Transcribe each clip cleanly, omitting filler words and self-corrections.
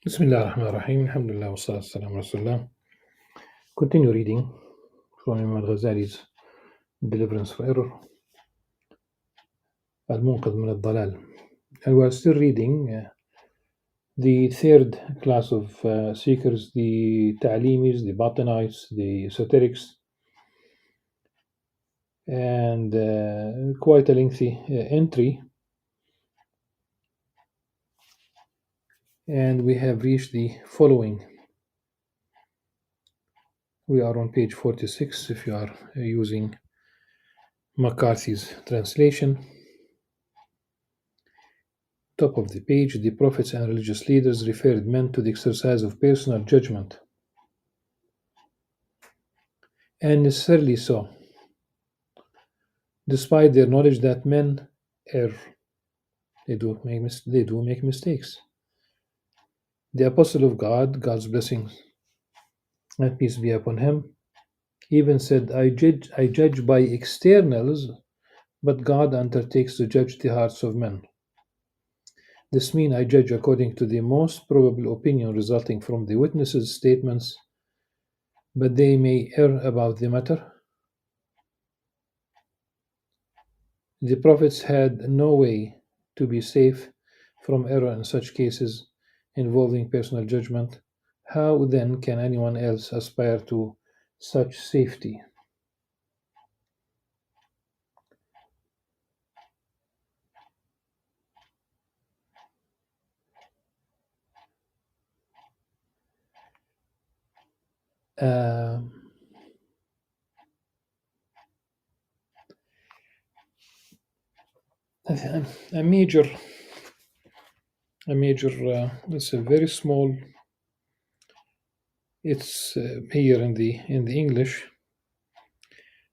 Bismillah ar-Rahman ar-Rahim. Alhamdulillah wa salatu salam ala Rasulullah. Continue reading from Imam Al-Ghazali's Deliverance for Error, Al-Munqadh min al-Dalal. And we are still reading the third class of seekers, the Ta'limis, the Batinites, the Esoterics, and quite a lengthy entry. And we have reached the following. We are on page 46 if you are using McCarthy's translation. Top of the page, the prophets and religious leaders referred men to the exercise of personal judgment, and necessarily so, despite their knowledge that men err. They do make mistakes. The apostle of God, God's blessings and peace be upon him, even said, I judge by externals, but God undertakes to judge the hearts of men. This means I judge according to the most probable opinion resulting from the witnesses' statements, but they may err about the matter. The prophets had no way to be safe from error in such cases involving personal judgment. How then can anyone else aspire to such safety? A major, it's a very small. It's here in the English.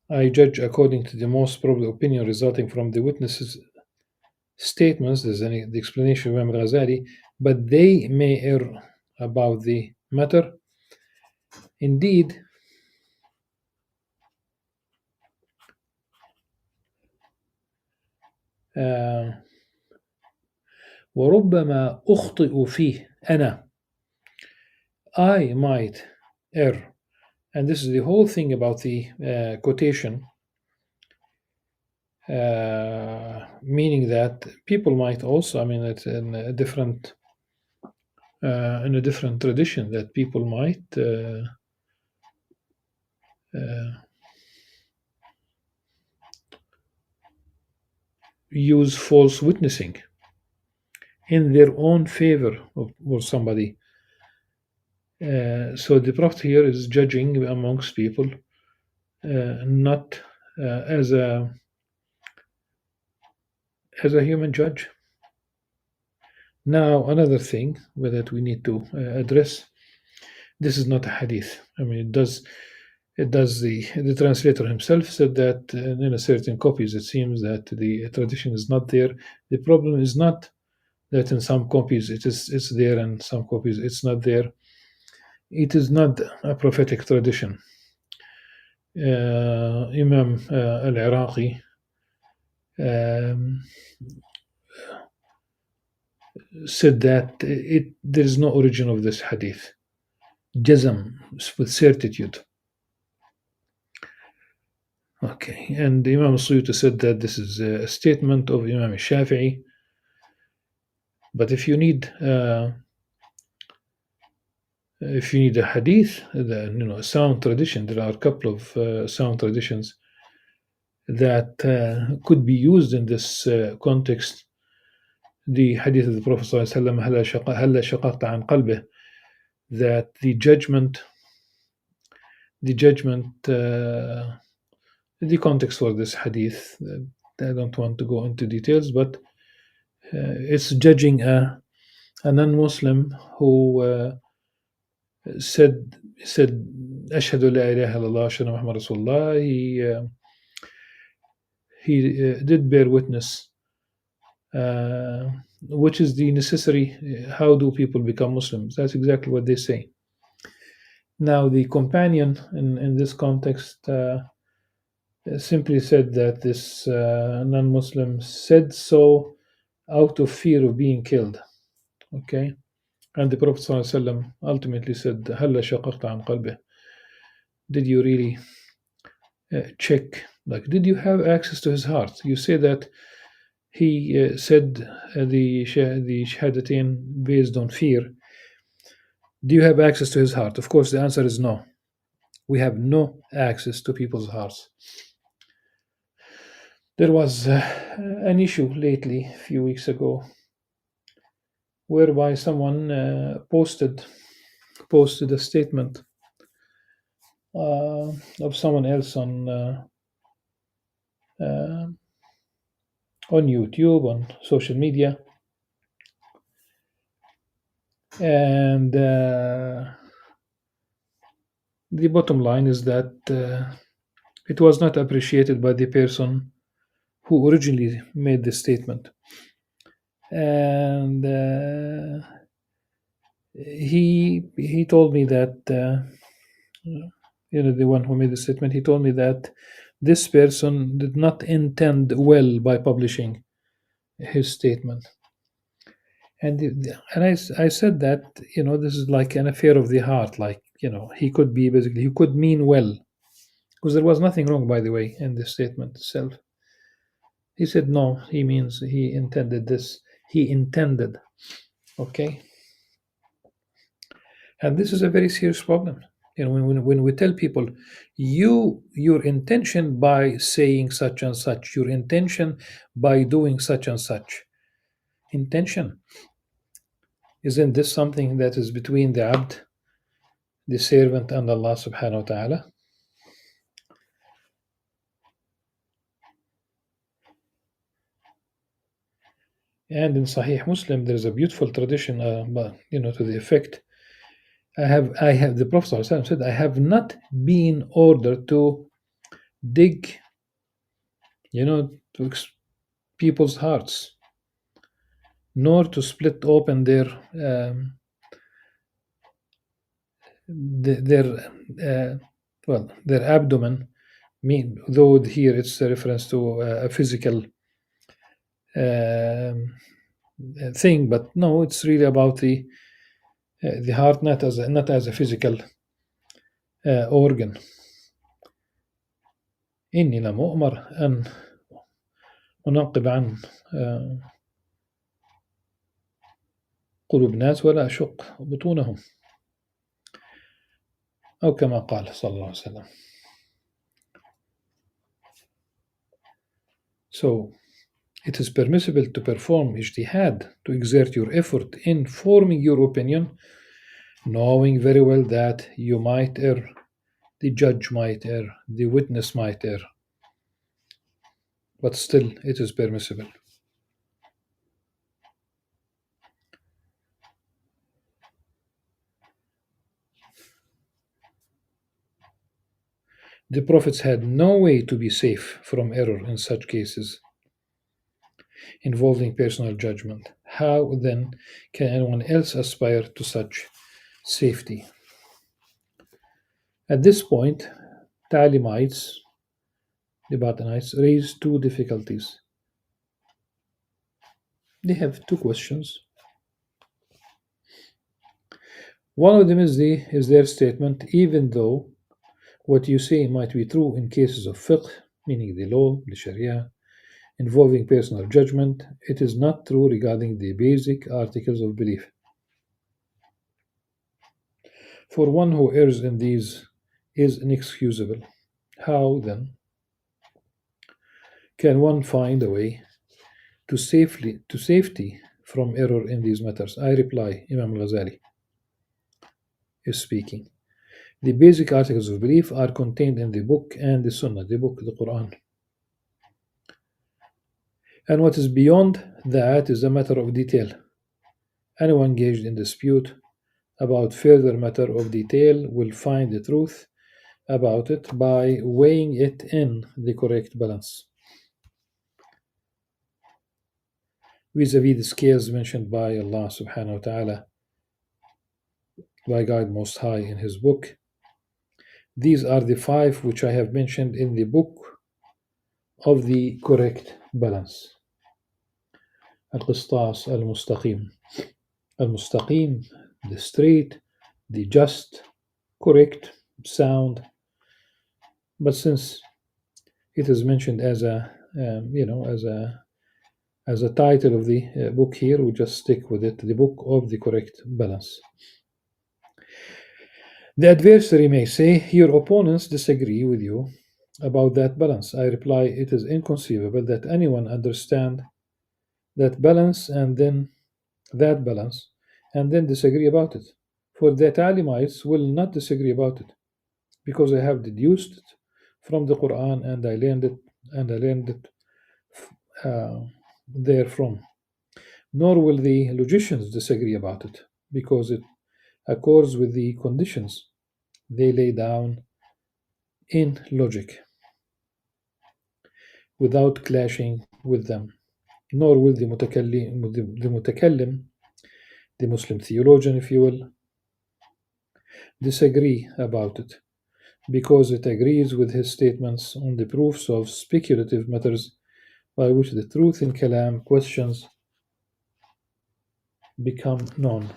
I judge according to the most probable opinion resulting from the witnesses' statements. There's the explanation of Imam Al-Ghazali, but they may err about the matter. Indeed, وربما أخطئ فيه أنا. I might err. And this is the whole thing about the quotation, meaning that people might also, it's in a different tradition, that people might use false witnessing in their own favor of somebody. So the Prophet here is judging amongst people, not as a human judge. Now, another thing that we need to address: this is not a hadith. It does. The translator himself said that in a certain copies it seems that the tradition is not there. The problem is not that in some copies it's there and some copies it's not there. It is not a prophetic tradition. Imam Al-Iraqi said that there is no origin of this hadith. Jazm, with certitude. Okay, and Imam Suyuti said that this is a statement of Imam Shafi'i. But if you need a hadith, a sound tradition, there are a couple of sound traditions that could be used in this context. The hadith of the Prophet ﷺ, هَلَّا شَقَقْتَ عَنْ قَلْبِهِ, that the judgment, the context for this hadith, I don't want to go into details, but it's judging a non-Muslim who said Ashhadu la ilaha illallah Ashhadu Muhammad Rasulullah. He did bear witness, which is the necessary. How do people become Muslims? That's exactly what they say. Now, the companion in this context simply said that this non-Muslim said so out of fear of being killed. Okay, And the Prophet ﷺ ultimately said, هَلَّا شَقَقْتَ عَنْ قَلْبِهِ. Did you really check? Like, did you have access to his heart? You say that he said the Shahadatain based on fear. Do you have access to his heart? Of course, the answer is no. We have no access to people's hearts. There was an issue lately, a few weeks ago, whereby someone posted a statement of someone else uh, on YouTube, on social media, and the bottom line is that it was not appreciated by the person who originally made the statement, and he told me that the one who made the statement, he told me that this person did not intend well by publishing his statement. And I said that this is like an affair of the heart. Like he could be basically he could mean well, because there was nothing wrong, by the way, in the statement itself. He said no, he means he intended this. He intended, okay. And this is a very serious problem. When we tell people, your intention by saying such and such, your intention by doing such and such, intention. Isn't this something that is between the abd, the servant, and Allah subhanahu wa ta'ala? And in Sahih Muslim, there is a beautiful tradition, to the effect. I have the Prophet ﷺ said, I have not been ordered to dig, people's hearts, nor to split open their abdomen. Though here it's a reference to a physical thing, but no, it's really about the heart, not as a physical organ. إني لم أؤمر أن أنقب عن قلوب الناس ولا أشق بطونهم، أو كما قال صلى الله عليه وسلم. So it is permissible to perform ijtihad, to exert your effort in forming your opinion, knowing very well that you might err, the judge might err, the witness might err, but still it is permissible. The prophets had no way to be safe from error in such cases involving personal judgment. How then can anyone else aspire to such safety? At this point, Talimites, the Batinites, raise two difficulties. They have two questions. One of them is their statement, even though what you say might be true in cases of fiqh, meaning the law, the sharia, involving personal judgment, it is not true regarding the basic articles of belief. For one who errs in these is inexcusable. How then can one find a way to safety from error in these matters? I reply, Imam Al-Ghazali is speaking. The basic articles of belief are contained in the book and the Sunnah, the book, the Quran. And what is beyond that is a matter of detail. Anyone engaged in dispute about further matter of detail will find the truth about it by weighing it in the correct balance. Vis-a-vis the scales mentioned by Allah subhanahu wa ta'ala, by God Most High in His book, these are the five which I have mentioned in the book of the correct balance. Al-Qistas al-Mustaqim. Al-Mustaqim, the straight, the just, correct, sound. But since it is mentioned as a as a title of the book here, we just stick with it, the book of the correct balance. The adversary may say, your opponents disagree with you about that balance. I reply, it is inconceivable that anyone understand that balance and then that balance and then disagree about it. For the Talimites will not disagree about it because I have deduced it from the Quran and I learned it uh, therefrom. Nor will the logicians disagree about it because it accords with the conditions they lay down in logic without clashing with them. Nor will the Muslim theologian, if you will, disagree about it because it agrees with his statements on the proofs of speculative matters by which the truth in Kalam questions become known.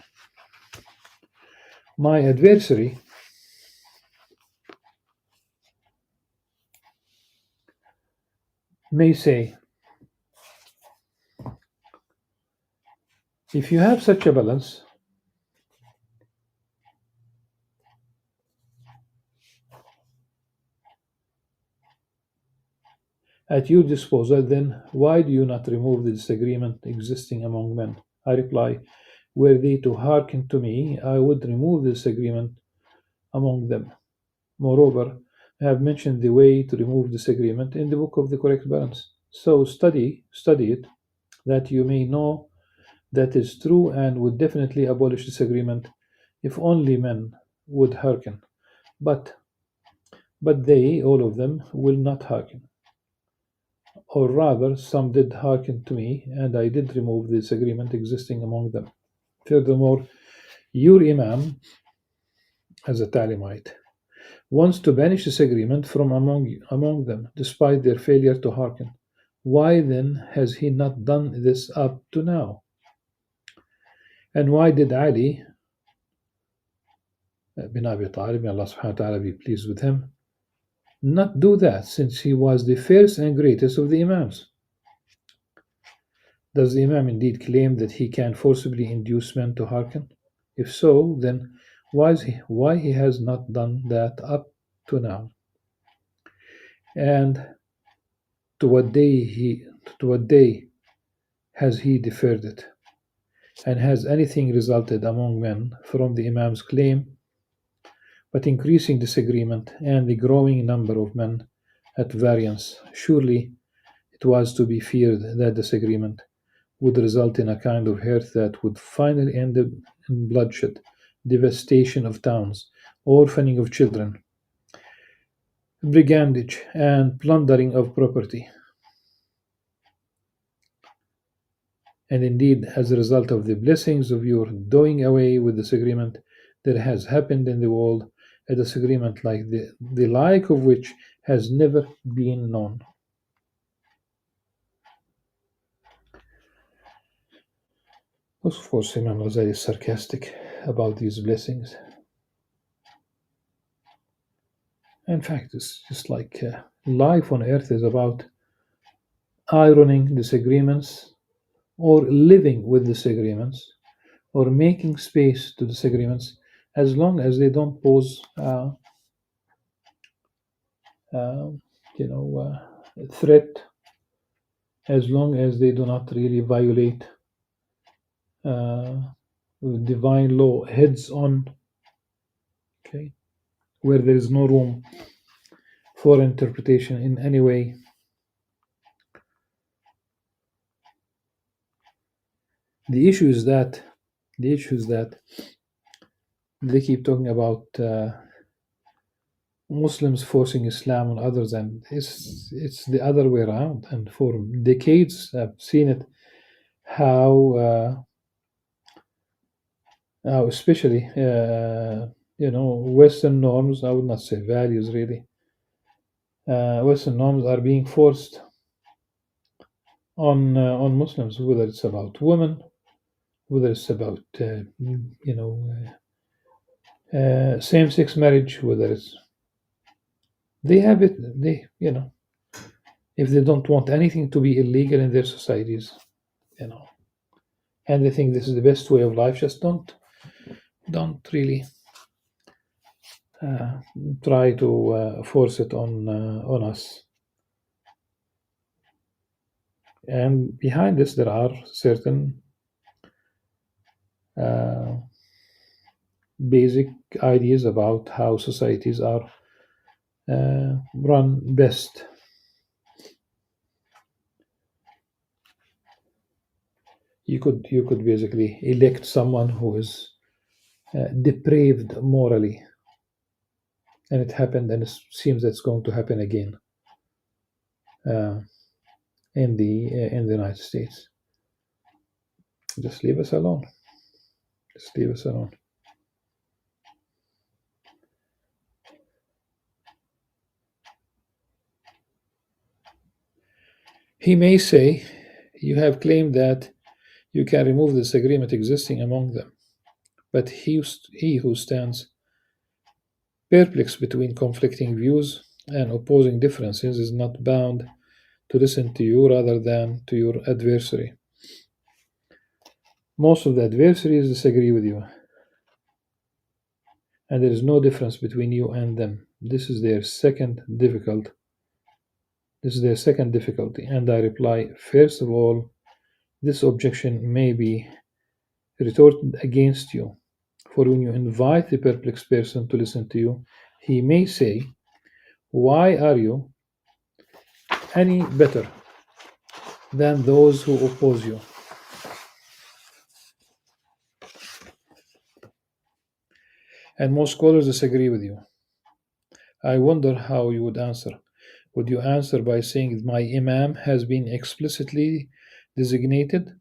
My adversary may say, if you have such a balance, at your disposal, then why do you not remove the disagreement existing among men? I reply, were they to hearken to me, I would remove the disagreement among them. Moreover, I have mentioned the way to remove disagreement in the book of the correct balance. So study it, that you may know that is true and would definitely abolish disagreement if only men would hearken. But they, all of them, will not hearken. Or rather, some did hearken to me, and I did remove the disagreement existing among them. Furthermore, your Imam, as a Talimite, wants to banish disagreement from among them, despite their failure to hearken. Why then has he not done this up to now? And why did Ali bin Abi Talib, may Allah subhanahu wa ta'ala be pleased with him, not do that since he was the first and greatest of the Imams? Does the Imam indeed claim that he can forcibly induce men to hearken? If so, then why he has not done that up to now? And to what day has he deferred it? And has anything resulted among men from the Imam's claim but increasing disagreement and the growing number of men at variance? Surely it was to be feared that disagreement would result in a kind of hurt that would finally end in bloodshed, devastation of towns, orphaning of children, brigandage, and plundering of property. And indeed, as a result of the blessings of your doing away with disagreement, there has happened in the world a disagreement like the like of which has never been known. Of course, Imam Ghazali is sarcastic about these blessings. In fact, it's just like life on earth is about ironing disagreements or living with disagreements or making space to disagreements as long as they don't pose uh, threat, as long as they do not really violate uh, divine law heads on, okay, where there is no room for interpretation in any way. The issue is that they keep talking about Muslims forcing Islam on others, and it's the other way around. And for decades, I've seen it how especially Western norms. I would not say values really. Western norms are being forced on Muslims, whether it's about women, whether it's about same-sex marriage, whether it's they have it, they if they don't want anything to be illegal in their societies, you know, and they think this is the best way of life, just don't really uh, try to force it on us. And behind this, there are certain uh, basic ideas about how societies are run best. You could basically elect someone who is depraved morally, and it happened, and it seems that's going to happen again uh, in the United States. Just leave us alone. Just leave us alone. He may say, "You have claimed that you can remove the disagreement existing among them, but he who stands perplexed between conflicting views and opposing differences is not bound to listen to you rather than to your adversary. Most of the adversaries disagree with you, and there is no difference between you and them. This is their second difficulty, and I reply, first of all, this objection may be retorted against you, for when you invite the perplexed person to listen to you, he may say, why are you any better than those who oppose you? And most scholars disagree with you. I wonder how you would answer. Would you answer by saying, my Imam has been explicitly designated?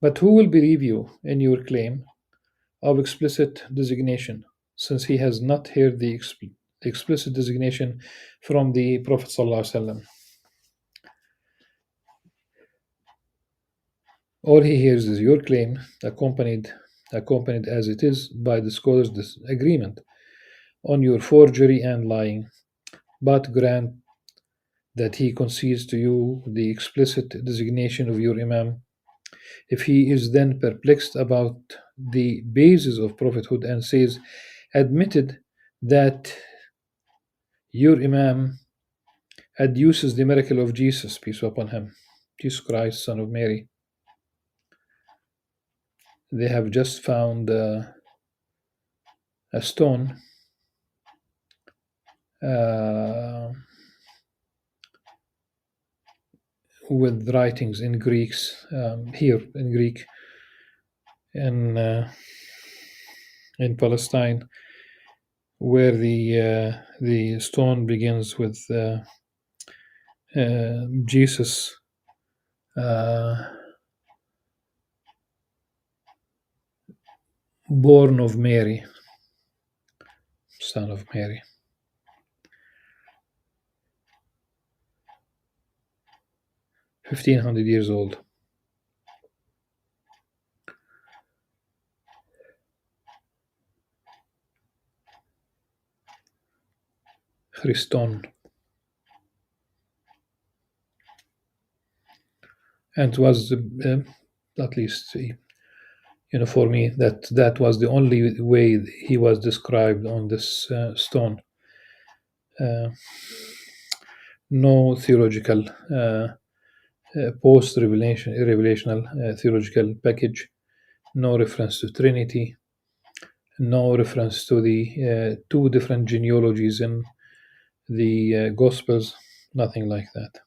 But who will believe you in your claim of explicit designation, since he has not heard the explicit designation from the Prophet ﷺ? All he hears is your claim, accompanied as it is by the scholars' disagreement on your forgery and lying. But grant that he concedes to you the explicit designation of your Imam. If he is then perplexed about the basis of prophethood and says, admitted that your Imam adduces the miracle of Jesus, peace be upon him, Jesus Christ, son of Mary, they have just found a stone with writings in Greeks, here in Greek, in Palestine, where the stone begins with Jesus born of Mary, son of Mary. 1500 years old. Christon. And it was, at least, for me, that was the only way he was described on this stone. No theological, post-revelational theological package, no reference to Trinity, no reference to the two different genealogies in the Gospels, nothing like that.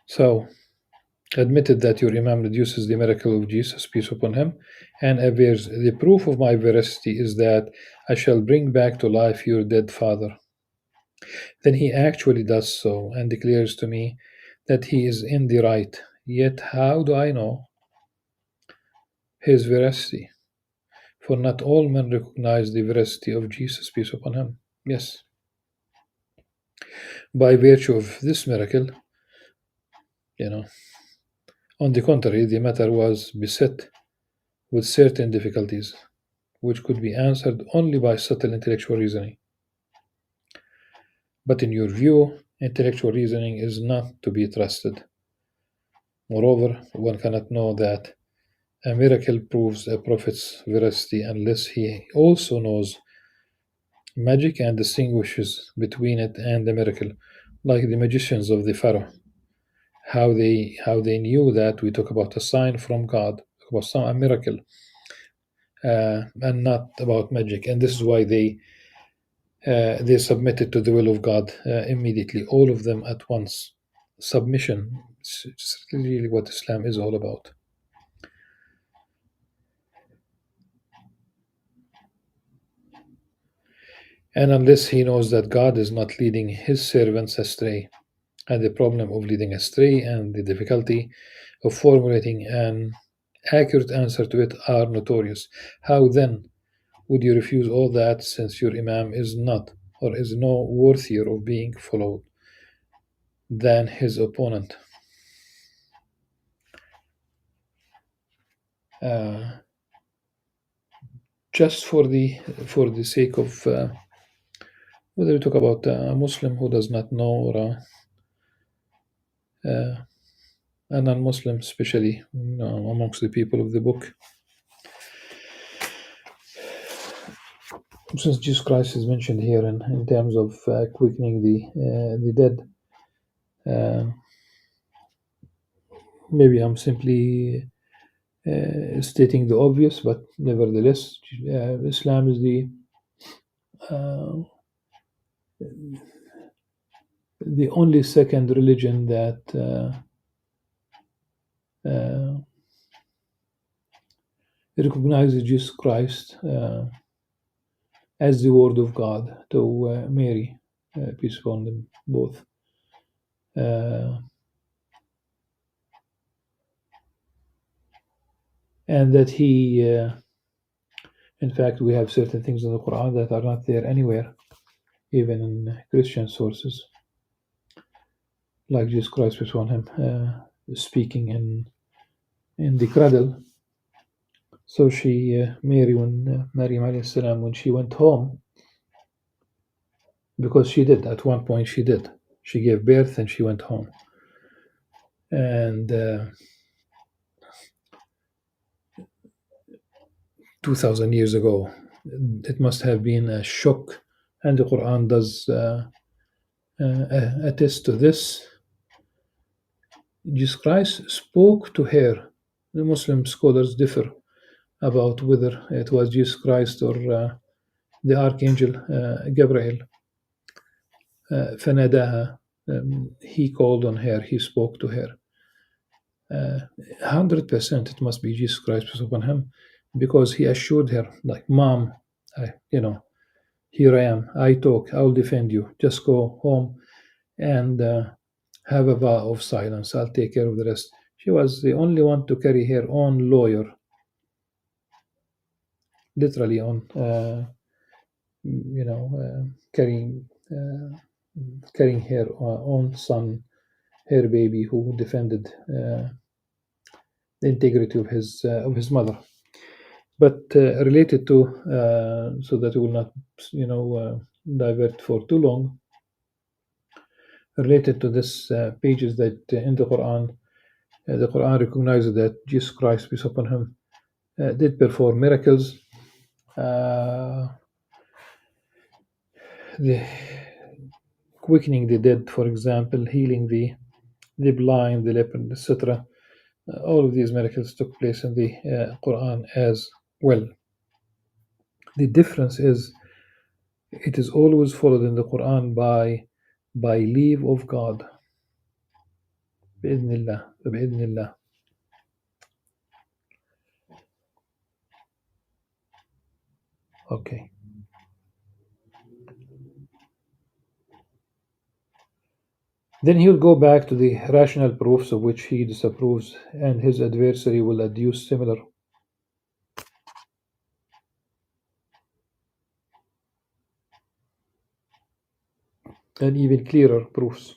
So, admitted that your Imam reduces the miracle of Jesus, peace upon him, and avers, the proof of my veracity is that I shall bring back to life your dead father. Then he actually does so and declares to me that he is in the right. Yet how do I know his veracity? For not all men recognize the veracity of Jesus, peace upon him. Yes. By virtue of this miracle, you know, on the contrary, the matter was beset with certain difficulties, which could be answered only by subtle intellectual reasoning. But in your view, intellectual reasoning is not to be trusted. Moreover, one cannot know that a miracle proves a prophet's veracity unless he also knows magic and distinguishes between it and the miracle, like the magicians of the Pharaoh. How they knew that we talk about a sign from God, about a miracle, and not about magic, and this is why they submitted to the will of God immediately, all of them at once. Submission, it's really what Islam is all about. And unless he knows that God is not leading his servants astray, and the problem of leading astray and the difficulty of formulating an accurate answer to it are notorious, how then would you refuse all that, since your Imam is not or is no worthier of being followed than his opponent? Uh, just for the sake of whether we talk about a Muslim who does not know or a non-Muslim, especially amongst the people of the book, since Jesus Christ is mentioned here in terms of quickening the dead, uh, maybe I'm simply stating the obvious, but nevertheless, Islam is uh, the only second religion that recognizes Jesus Christ as the Word of God to Mary, peace upon them both. And that he, in fact, we have certain things in the Quran that are not there anywhere, even in Christian sources, like Jesus Christ, peace upon him, speaking in the cradle. So Mary, when Maryam alayhi salam, when she went home, because she did at one point, she gave birth and she went home, and 2,000 years ago, it must have been a shock, and the Quran does attest to this. Jesus Christ spoke to her. The Muslim scholars differ about whether it was Jesus Christ or the archangel Gabriel. فناداها, he called on her, he spoke to her. 100% it must be Jesus Christ, peace upon him, because he assured her, like, Mom, here I am, I talk, I'll defend you, just go home and have a vow of silence, I'll take care of the rest. She was the only one to carry her own lawyer, literally on, carrying her own son, her baby, who defended the integrity of his mother. But related to, so that we will not, divert for too long. Related to this pages that in the Quran recognizes that Jesus Christ, peace upon him, did perform miracles. The quickening the dead, for example, healing the blind, the leper, etc. All of these miracles took place in the Quran as well. The difference is it is always followed in the Quran by leave of God. بإذن الله. بإذن الله. Okay. Then he will go back to the rational proofs of which he disapproves, and his adversary will adduce similar. and even clearer proofs.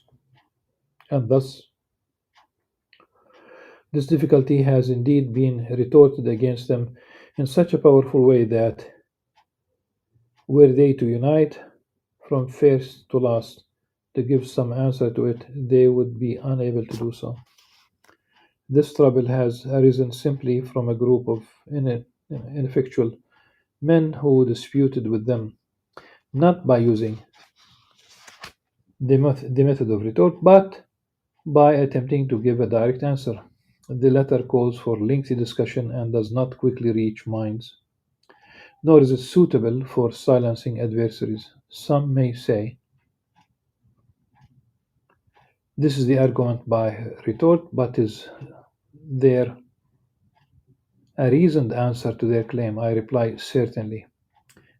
And thus, this difficulty has indeed been retorted against them in such a powerful way that, were they to unite from first to last to give some answer to it, they would be unable to do so. This trouble has arisen simply from a group of ineffectual men who disputed with them, not by using the method of retort, but by attempting to give a direct answer. The latter calls for lengthy discussion and does not quickly reach minds, nor is it suitable for silencing adversaries. Some may say this is the argument by retort, but is there a reasoned answer to their claim? I reply, certainly.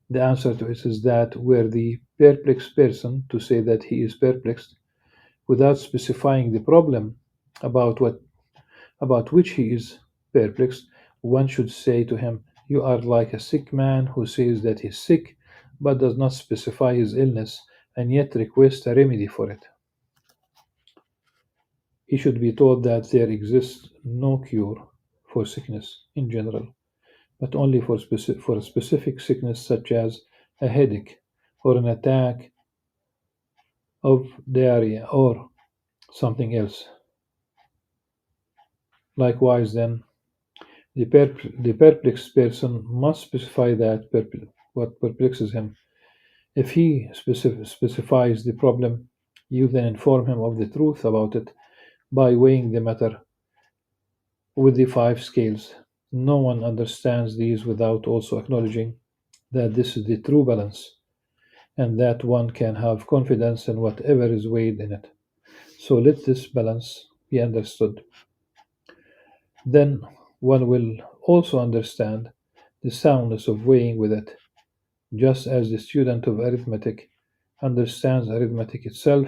The answer to it is that were the perplexed person to say that he is perplexed without specifying the problem about what about which he is perplexed, one should say to him, you are like a sick man who says that he is sick but does not specify his illness and yet requests a remedy for it. He should be told that there exists no cure for sickness in general, but only for a specific sickness such as a headache or an attack of diarrhea or something else. Likewise, then, the perplexed person must specify what perplexes him. If he specifies the problem, you then inform him of the truth about it by weighing the matter with the five scales. No one understands these without also acknowledging that this is the true balance and that one can have confidence in whatever is weighed in it. So let this balance be understood. Then one will also understand the soundness of weighing with it, just as the student of arithmetic understands arithmetic itself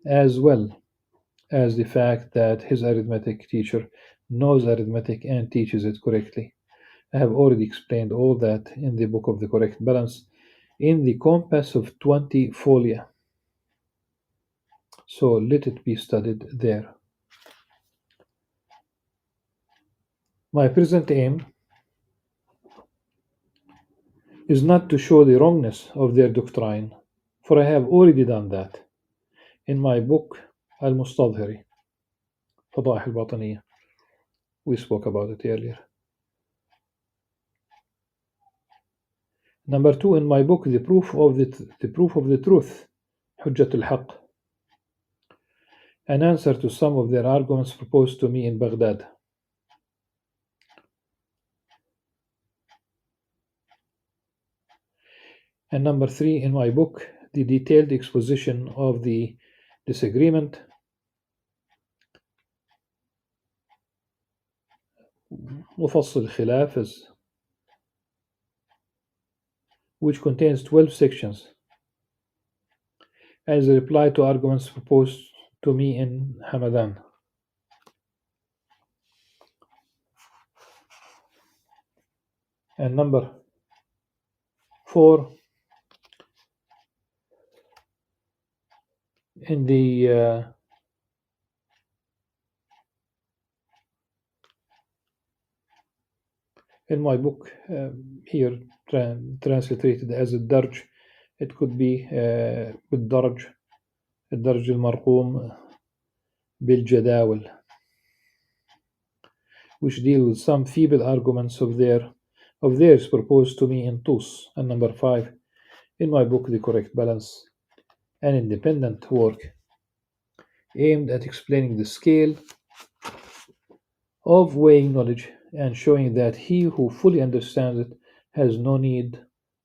as well as the fact that his arithmetic teacher knows arithmetic and teaches it correctly. I have already explained all that in the book of the correct balance in the compass of 20 folia. So let it be studied there. My present aim is not to show the wrongness of their doctrine, for I have already done that in my book Al-Mustadhiri, Fadaih al-Bataniyah. We spoke about it earlier. Number two, in my book, the proof of the truth, Hujjat al-Haq, an answer to some of their arguments proposed to me in Baghdad. And number three, in my book, the detailed exposition of the disagreement, مفصل الخلاف, which contains 12 sections, as a reply to arguments proposed to me in Hamadan. And number four, in the in my book, here translated as a darj, it could be بالدرج الدرج المرقوم بالجداول, which deal with some feeble arguments of theirs proposed to me in Tus. And number five, in my book The Correct Balance, an independent work aimed at explaining the scale of weighing knowledge and showing that he who fully understands it has no need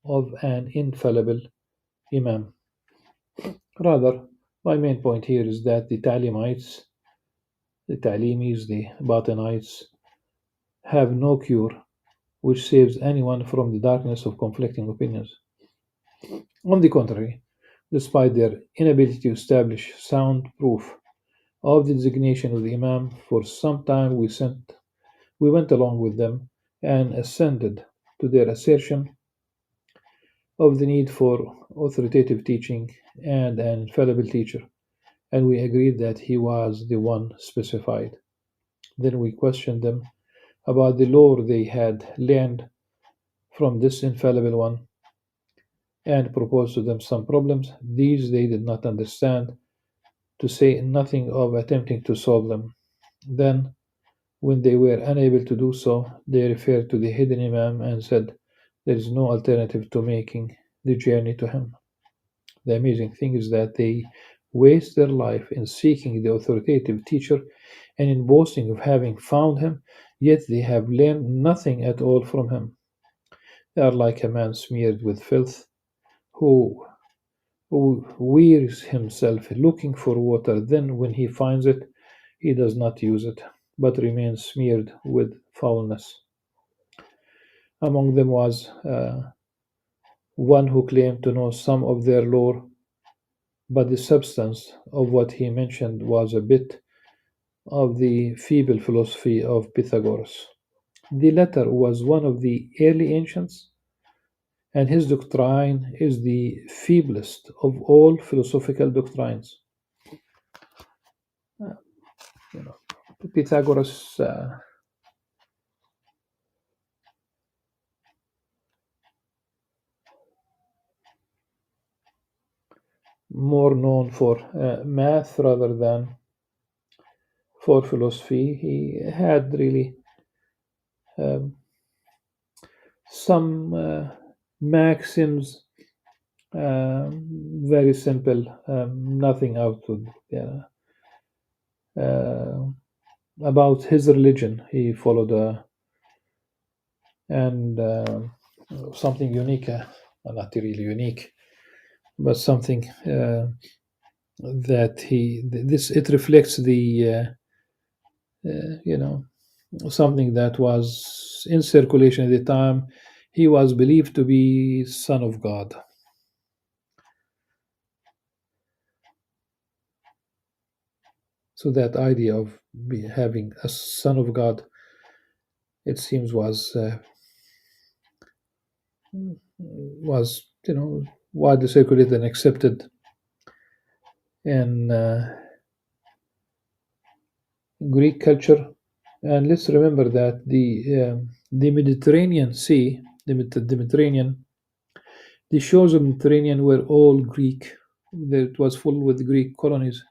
of an infallible Imam. Rather, my main point here is that the Ta'limites, the Ta'limis, the Batinites, have no cure which saves anyone from the darkness of conflicting opinions. On the contrary, despite their inability to establish sound proof of the designation of the Imam, for some time we went along with them and assented to their assertion of the need for authoritative teaching and an infallible teacher, and we agreed that he was the one specified. Then we questioned them about the lore they had learned from this infallible one and proposed to them some problems. These they did not understand, to say nothing of attempting to solve them. Then, when they were unable to do so, they referred to the hidden Imam and said there is no alternative to making the journey to him. The amazing thing is that they waste their life in seeking the authoritative teacher and in boasting of having found him, yet they have learned nothing at all from him. They are like a man smeared with filth who, who wearies himself looking for water, then when he finds it, he does not use it, but remains smeared with foulness. Among them was one who claimed to know some of their lore, but the substance of what he mentioned was a bit of the feeble philosophy of Pythagoras. The latter was one of the early ancients, and his doctrine is the feeblest of all philosophical doctrines. Uh, you know, Pythagoras, more known for math rather than for philosophy, he had really um, some maxims, very simple, nothing out of uh, about his religion. He followed and something unique, well, not really unique, but something that this it reflects the you know something that was in circulation at the time. He was believed to be son of God. So that idea of having a son of God, it seems, was widely circulated and accepted in Greek culture. And let's remember that the Mediterranean Sea, the Mediterranean, the shores of Mediterranean were all Greek. It was full with Greek colonies.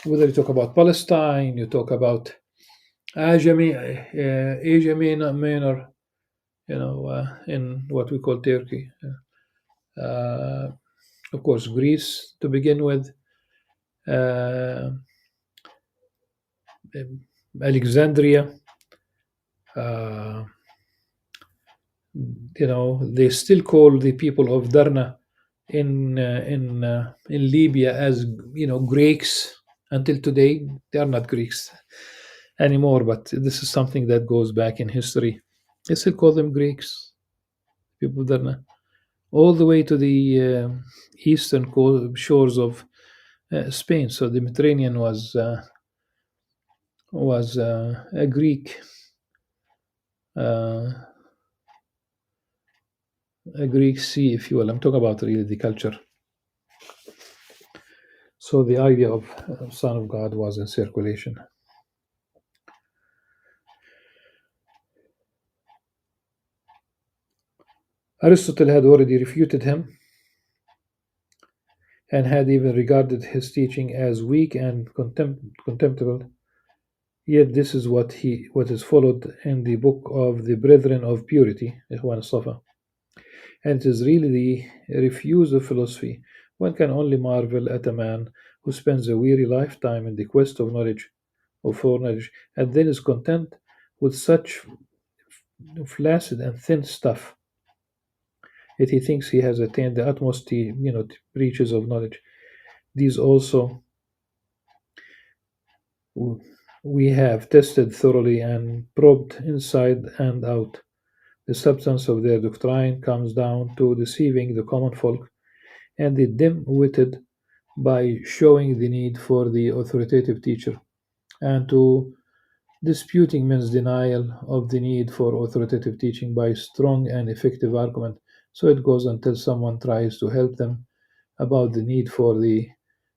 Whether you talk about Palestine, you talk about Asia Minor, in what we call Turkey. Uh, of course, Greece to begin with, uh, Alexandria. Uh, they still call the people of Darna in Libya as Greeks. Until today, they are not Greeks anymore. But this is something that goes back in history. They still call them Greeks, people of Darna, all the way to the eastern shores of Spain. So the Mediterranean was a uh, Greek sea, if you will. I'm talking about really the culture. So the idea of Son of God was in circulation. Aristotle had already refuted him and had even regarded his teaching as weak and contemptible. Yet this is what is followed in the book of the Brethren of Purity, Ikhwan Safa. And it is really the refuse of philosophy. One can only marvel at a man who spends a weary lifetime in the quest of knowledge, of foreknowledge, and then is content with such flaccid and thin stuff. Yet he thinks he has attained the utmost, reaches of knowledge. These also we have tested thoroughly and probed inside and out. The substance of their doctrine comes down to deceiving the common folk and the dim-witted by showing the need for the authoritative teacher, and to disputing men's denial of the need for authoritative teaching by strong and effective argument. So it goes until someone tries to help them about the need for the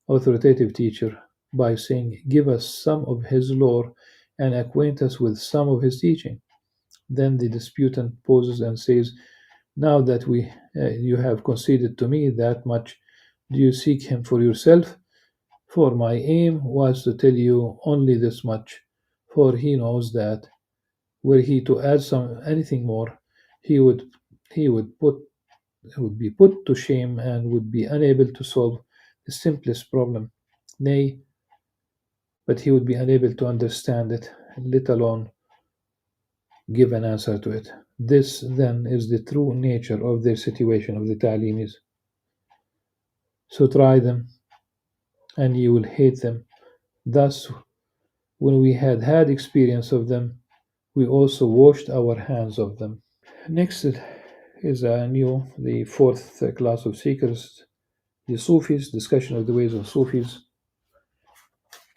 authoritative teacher by saying, "Give us some of his lore and acquaint us with some of his teaching." Then the disputant pauses and says, "Now that you have conceded to me that much, do you seek him for yourself? For my aim was to tell you only this much, for he knows that were he to add anything more, he would he would put he would be put to shame and would be unable to solve the simplest problem. Nay, but he would be unable to understand it, let alone give an answer to it." This, then, is the true nature of their situation of the Ta'limis. So try them, and you will hate them. Thus, when we had had experience of them, we also washed our hands of them. Next is the fourth class of seekers, the Sufis, discussion of the ways of Sufis.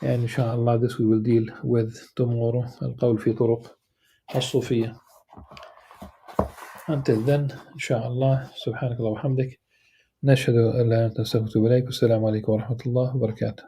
And inshallah, this we will deal with tomorrow. القول في طرق الصوفية. Until then, inshallah, سبحانك اللهم وبحمدك نشهد أن لا إله إلا أنت نستغفرك ونتوب إليك. والسلام عليكم ورحمة الله وبركاته.